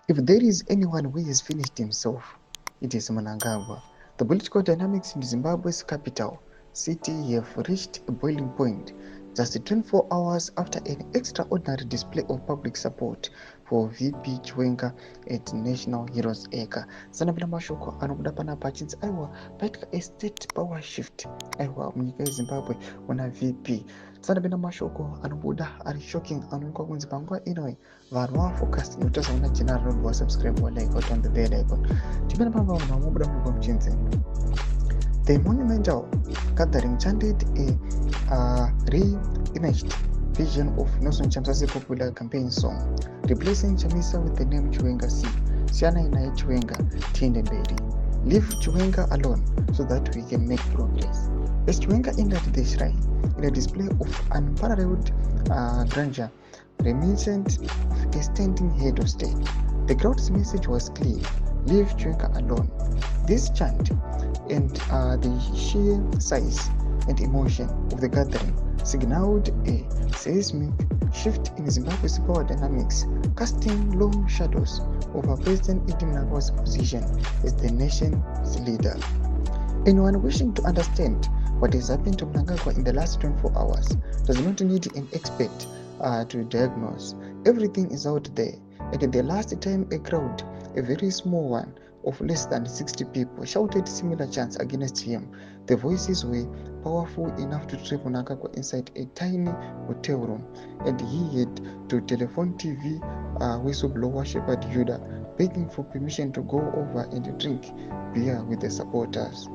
If there is anyone who has finished himself, it is Mnangagwa. The political dynamics in Zimbabwe's capital city have reached a boiling point just 24 hours after an extraordinary display of public support for VP Chiwenga at National Heroes Acre. Sanabila mashoko anobuda panapa achinzi aiwa paitika a state power shift aiwa munyika yeZimbabwe muna VP. Sanabila mashoko anobuda ari shocking anoonekwa kunzi panguva inoi vanhu vafocused notaura una general road wa subscribe wa like on the bell icon. Timena pamba vanhu vamubuda mubva muchinzi the monumental gathering chanted a reimaged version of Nelson Chamsa's popular campaign song, replacing Chamisa with the name Chiwenga C. Siana Inai Chiwenga, Tindemberi. Leave Chiwenga alone so that we can make progress. As Chiwenga entered the shrine in a display of unparalleled grandeur, reminiscent of a standing head of state, the crowd's message was clear: leave Chiwenga alone. This chant and the sheer size and emotion of the gathering signaled a seismic shift in Zimbabwe's power dynamics, casting long shadows over President Mnangagwa's position as the nation's leader. Anyone wishing to understand what has happened to Mnangagwa in the last 24 hours does not need an expert to diagnose. Everything is out there. At the last time a crowd, a very small one, of less than 60 people shouted similar chants against him, the voices were powerful enough to trap Mnangagwa inside a tiny hotel room, and he had to telephone TV whistleblower Shepherd Judah, begging for permission to go over and drink beer with the supporters.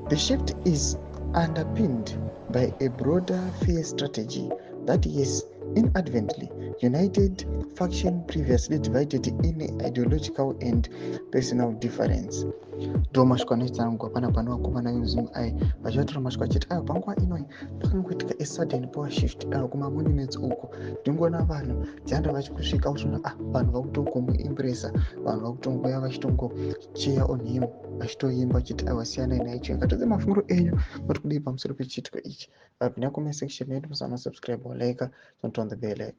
The shift is underpinned by a broader fear strategy that is inadvertently united faction previously divided in ideological and personal difference. Ndo masvika anoitangwa pana pano vakomana vemuzimu ai vachivatora masvika achiti ayo panguva inoi pakangoitika a sudden power shift kumamonuments uku ndingoona vanhu dzanda vachikusvika uchona vanhu vakutongomuimpresa, vanhu vakutongoya vachitongocheer on him, vachitoimba vachiti aiwa siyanai naye Chiwenga. Todze mafunguro enyu muri kudii pamusoro pechiitiko ichi? Pinda comment section yedu, musana subscribe or like, don't on the bell icon.